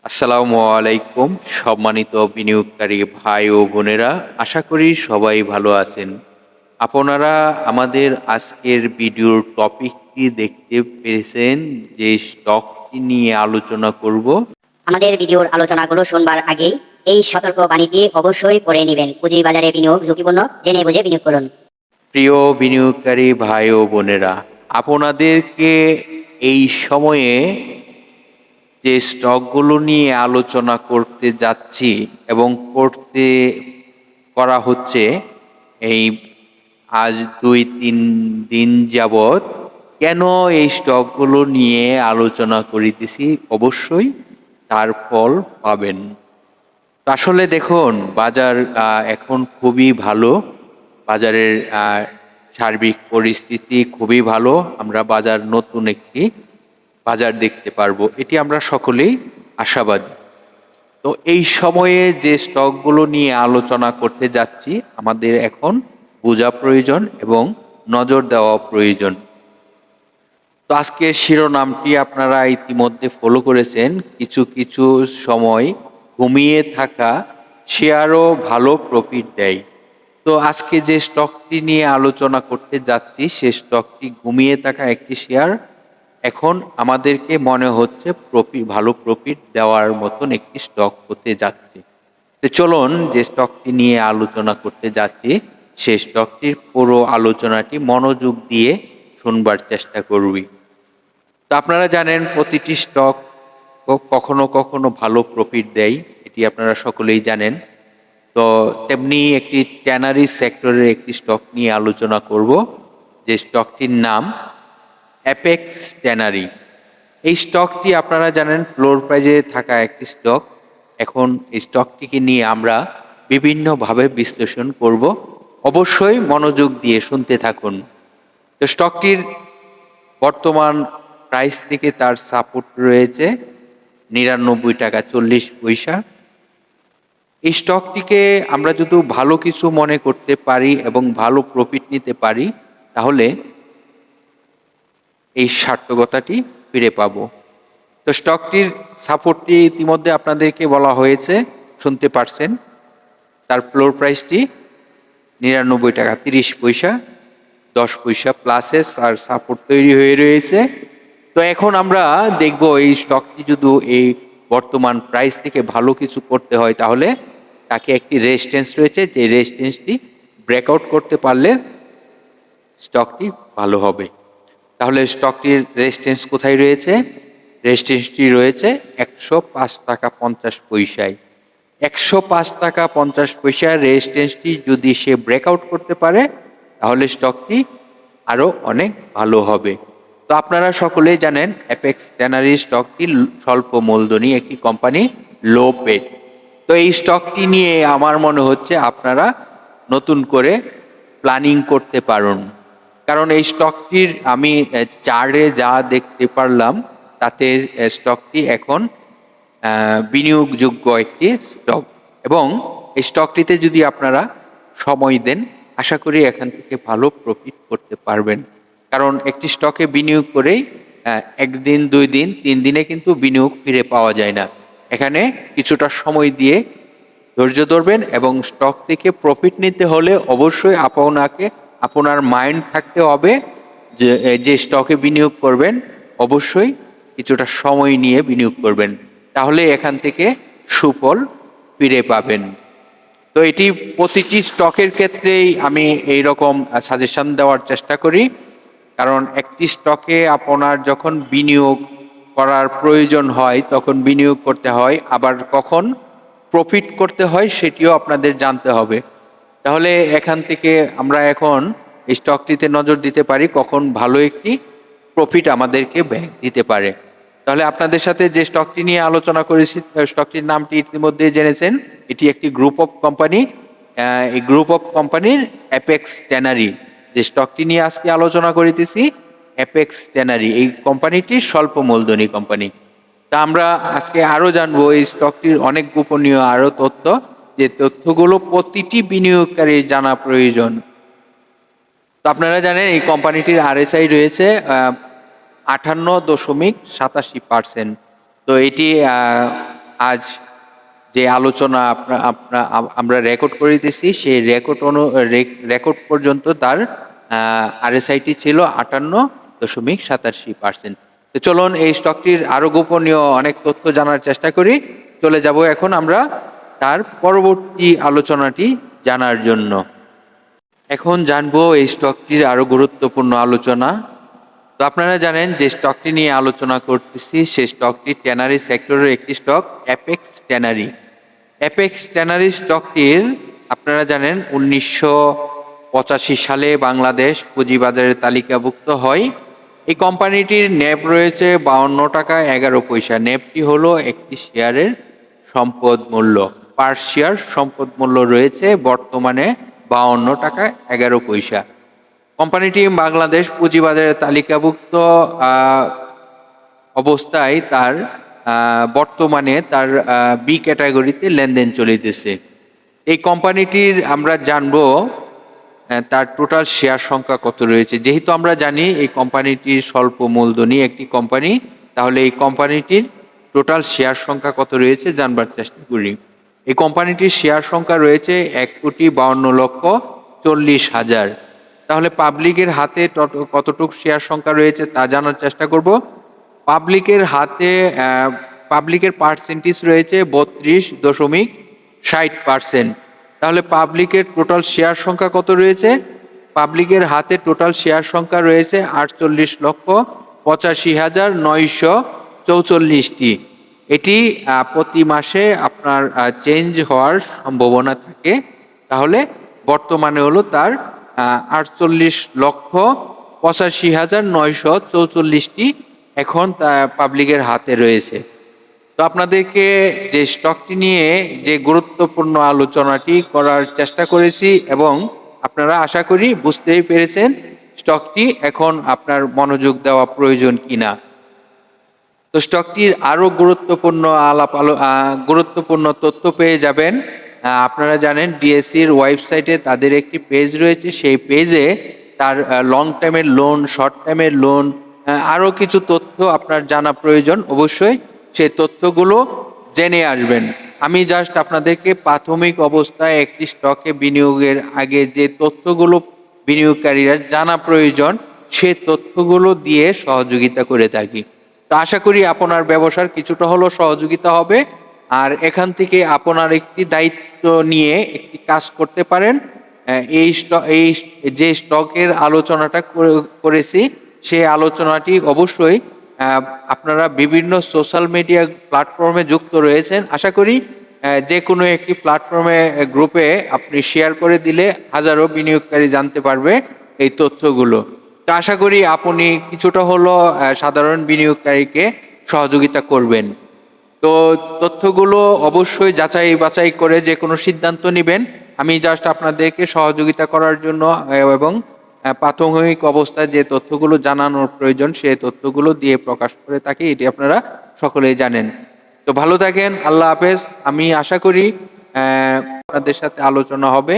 আসসালামু আলাইকুম সম্মানিত বিনিয়োগকারী ভাই ও বোনেরা, আশা করি সবাই ভালো আছেন। আপনারা আমাদের আজকের ভিডিওর টপিকটি দেখতে পেরেছেন, যে স্টকটি নিয়ে আলোচনা করব। আমাদের ভিডিওর আলোচনাগুলো শুনবার আগেই এই সতর্ক বাণীটি অবশ্যই পড়ে নেবেন। পুঁজিবাজারে বিনিয়োগ ঝুঁকিপূর্ণ, জেনে বুঝে বিনিয়োগ করুন। প্রিয় বিনিয়োগকারী ভাই ও বোনেরা, আপনাদেরকে এই সময়ে যে স্টকগুলো নিয়ে আলোচনা করতে যাচ্ছি এবং করা হচ্ছে, এই আজ ২-৩ দিন যাবৎ কেন এই স্টকগুলো নিয়ে আলোচনা করিতেছি, অবশ্যই তার ফল পাবেন। আসলে দেখুন, বাজার এখন খুবই ভালো। বাজারের সার্বিক পরিস্থিতি খুবই ভালো। আমরা নতুন একটি বাজার দেখতে পারবো, এটি আমরা সকলেই আশাবাদী। তো এই সময়ে যে স্টকগুলো নিয়ে আলোচনা করতে যাচ্ছি, আমাদের এখন বোঝা প্রয়োজন এবং নজর দেওয়া প্রয়োজন। তো আজকের শিরোনামটি আপনারা ইতিমধ্যে ফলো করেছেন। কিছু কিছু সময় ঘুমিয়ে থাকা শেয়ারও ভালো প্রফিট দেয়। তো আজকে যে স্টকটি নিয়ে আলোচনা করতে যাচ্ছি, সে স্টকটি ঘুমিয়ে থাকা একটি শেয়ার, এখন আমাদেরকে মনে হচ্ছে ভালো প্রফিট দেওয়ার মতন একটি স্টক হতে যাচ্ছে। তো চলুন, যে স্টকটি নিয়ে আলোচনা করতে যাচ্ছি, সেই স্টকটির পুরো আলোচনাটি মনোযোগ দিয়ে শুনবার চেষ্টা করবি। তো আপনারা জানেন, প্রতিটি স্টক কখনো কখনো ভালো প্রফিট দেয়, এটি আপনারা সকলেই জানেন। তো তেমনি একটি ট্যানারি সেক্টরের একটি স্টক নিয়ে আলোচনা করব, যে স্টকটির নাম অ্যাপেক্স ট্যানারি। এই স্টকটি আপনারা জানেন ফ্লোর প্রাইজে থাকা একটি স্টক। এখন এই স্টকটিকে নিয়ে আমরা বিভিন্নভাবে বিশ্লেষণ করব, অবশ্যই মনোযোগ দিয়ে শুনতে থাকুন। তো স্টকটির বর্তমান প্রাইস থেকে তার সাপোর্ট রয়েছে ৯৯ টাকা ৪০ পয়সা। এই স্টকটিকে আমরা যদি ভালো কিছু মনে করতে পারি এবং ভালো প্রফিট নিতে পারি, তাহলে এই সার্থকতাটি ফিরে পাবো। তো স্টকটির সাপোর্টটি ইতিমধ্যে আপনাদেরকে বলা হয়েছে, শুনতে পারছেন। তার ফ্লোর প্রাইসটি ৯৯ টাকা ৩০ পয়সা, ১০ পয়সা প্লাসে আর সাপোর্ট তৈরি হয়ে রয়েছে। তো এখন আমরা দেখব, এই স্টকটি যদি এই বর্তমান প্রাইস থেকে ভালো কিছু করতে হয়, তাহলে তাকে একটি রেজিস্ট্যান্স রয়েছে, যে রেজিস্ট্যান্সটি ব্রেকআউট করতে পারলে স্টকটি ভালো হবে। তাহলে স্টকটির রেজিস্ট্যান্স কোথায় রয়েছে? রেজিস্ট্যান্সটি রয়েছে ১০৫ টাকা ৫০ পয়সায়। ১০৫ টাকা ৫০ পয়সার রেজিস্ট্যান্সটি যদি সে ব্রেকআউট করতে পারে, তাহলে স্টকটি আরও অনেক ভালো হবে। তো আপনারা সকলেই জানেন, অ্যাপেক্স ট্যানারি স্টকটি স্বল্প মূলধনী একটি কোম্পানি, লো পেড। তো এই স্টকটি নিয়ে আমার মনে হচ্ছে আপনারা নতুন করে প্ল্যানিং করতে পারুন। কারণ এই স্টকটির আমি চার্টে যা দেখতে পারলাম, তাতে স্টকটি এখন বিনিয়োগযোগ্য একটি স্টক, এবং এই স্টকটিতে যদি আপনারা সময় দেন, আশা করি এখান থেকে ভালো প্রফিট করতে পারবেন। কারণ একটি স্টকে বিনিয়োগ করেই ১ দিন ২ দিন ৩ দিনে কিন্তু বিনিয়োগ ফিরে পাওয়া যায় না। এখানে কিছুটা সময় দিয়ে ধৈর্য ধরবেন, এবং স্টক থেকে প্রফিট নিতে হলে অবশ্যই আপনার মাইন্ড থাকতে হবে যে স্টকে বিনিয়োগ করবেন, অবশ্যই কিছুটা সময় নিয়ে বিনিয়োগ করবেন, তাহলে এখান থেকে সুফল ফিরে পাবেন। তো এটি প্রতিটি স্টকের ক্ষেত্রেই আমি এই রকম সাজেশন দেওয়ার চেষ্টা করি। কারণ একটি স্টকে আপনার যখন বিনিয়োগ করার প্রয়োজন হয়, তখন বিনিয়োগ করতে হয়, আবার কখন প্রফিট করতে হয় সেটিও আপনাদের জানতে হবে। তাহলে এখান থেকে আমরা এখন স্টকটিতে নজর দিতে পারি, কখন ভালো একটি প্রফিট আমাদেরকে ব্যাংক দিতে পারে। তাহলে আপনাদের সাথে যে স্টকটি নিয়ে আলোচনা করেছি, স্টকটির নামটি ইতিমধ্যে জেনেছেন। এটি একটি গ্রুপ অফ কোম্পানি। এই গ্রুপ অফ কোম্পানির অ্যাপেক্স ট্যানারি, যে স্টকটি নিয়ে আজকে আলোচনা করিতেছি, অ্যাপেক্স ট্যানারি, এই কোম্পানিটি স্বল্প মূলধনী কোম্পানি। তা আমরা আজকে আরো জানবো এই স্টকটির অনেক গোপনীয় আরো তথ্য, যে তথ্যগুলো প্রতিটি বিনিয়োগকারীর জানা প্রয়োজন। তো আপনারা জানেন, এই কোম্পানিটির আরএসআই রয়েছে 58.87%। তো এটি আজ যে আলোচনা আমরা রেকর্ড করে দিতেছি সেই রেকর্ড পর্যন্ত তার আরএসআইটি ছিল 58.87%। তো চলুন এই স্টকটির আরো গোপনীয় অনেক তথ্য জানার চেষ্টা করি। চলে যাব এখন আমরা তার পরবর্তী আলোচনাটি জানার জন্য। এখন জানবো এই স্টকটির আরো গুরুত্বপূর্ণ আলোচনা। তো আপনারা জানেন যে স্টকটি নিয়ে আলোচনা করতেছি সেই স্টকটি ট্যানারি সেক্টরের একটি stock, Apex tannery. Apex tannery স্টকটির আপনারা জানেন 1985 সালে বাংলাদেশ পুঁজিবাজারে তালিকাভুক্ত হয়। এই কোম্পানিটির ন্যাব রয়েছে 52 টাকা 11 পয়সা। ন্যাবটি হলো একটি শেয়ারের সম্পদ মূল্য, পার শেয়ার সম্পদ মূল্য রয়েছে বর্তমানে 52 টাকা 11 পয়সা। কোম্পানিটি বাংলাদেশ পুঁজিবাজারে তালিকাভুক্ত অবস্থায় তার বর্তমানে তার বি ক্যাটাগরিতে লেনদেন চলিতেছে। এই কোম্পানিটির আমরা জানবো তার টোটাল শেয়ার সংখ্যা কত রয়েছে। যেহেতু আমরা জানি এই কোম্পানিটির স্বল্প মূলধনী একটি কোম্পানি, তাহলে এই কোম্পানিটির টোটাল শেয়ার সংখ্যা কত রয়েছে জানবার চেষ্টা করি। এই কোম্পানিটির শেয়ার সংখ্যা রয়েছে 1,52,40,000। তাহলে পাবলিকের হাতে কতটুকু শেয়ার সংখ্যা রয়েছে তা জানার চেষ্টা করব। পাবলিকের পার্সেন্টেজ রয়েছে 32.60%। তাহলে পাবলিকের টোটাল শেয়ার সংখ্যা কত রয়েছে? পাবলিকের হাতে টোটাল শেয়ার সংখ্যা রয়েছে 48,85,944টি। এটি প্রতি মাসে আপনার চেঞ্জ হওয়ার সম্ভাবনা থাকে। তাহলে বর্তমানে হলো তার 48,85,944টি এখন পাবলিকের হাতে রয়েছে। তো আপনাদেরকে যে স্টকটি নিয়ে যে গুরুত্বপূর্ণ আলোচনাটি করার চেষ্টা করেছি এবং আপনারা আশা করি বুঝতেই পেরেছেন স্টকটি এখন আপনার মনোযোগ দেওয়া প্রয়োজন কিনা। তো স্টকটির আরো গুরুত্বপূর্ণ তথ্য পেয়ে যাবেন। আপনারা জানেন ডিএসসির ওয়েবসাইটে তাদের একটি পেজ রয়েছে, সেই পেজে তার লং টাইমের লোন, শর্ট টাইমের লোন, আরো কিছু তথ্য আপনার জানা প্রয়োজন। অবশ্যই সেই তথ্যগুলো জেনে আসবেন। আমি জাস্ট আপনাদেরকে প্রাথমিক অবস্থায় একটি স্টকে বিনিয়োগের আগে যে তথ্যগুলো বিনিয়োগকারীরা জানা প্রয়োজন সে তথ্যগুলো দিয়ে সহযোগিতা করে থাকি। তো আশা করি আপনার ব্যবসার কিছুটা হলো সহযোগিতা হবে, আর এখান থেকে আপনার একটি দায়িত্ব নিয়ে একটি কাজ করতে পারেন। এই যে স্টকের আলোচনাটা করেছি সেই আলোচনাটি অবশ্যই আপনারা বিভিন্ন সোশ্যাল মিডিয়া প্ল্যাটফর্মে যুক্ত রয়েছেন। আশা করি যে কোনো একটি প্ল্যাটফর্মে গ্রুপে আপনি শেয়ার করে দিলে হাজারো বিনিয়োগকারী জানতে পারবে এই তথ্যগুলো। তো আশা করি আপনি কিছুটা হলো সাধারণ বিনিয়োগকারীকে সহযোগিতা করবেন। তো তথ্যগুলো অবশ্যই যাচাই বাছাই করে যে কোনো সিদ্ধান্ত নেবেন। আমি জাস্ট আপনাদেরকে সহযোগিতা করার জন্য এবং প্রাথমিক অবস্থায় যে তথ্যগুলো জানানোর প্রয়োজন সেই তথ্যগুলো দিয়ে প্রকাশ করে থাকি, এটি আপনারা সকলেই জানেন। তো ভালো থাকেন, আল্লাহ হাফেজ। আমি আশা করি আপনাদের সাথে আলোচনা হবে।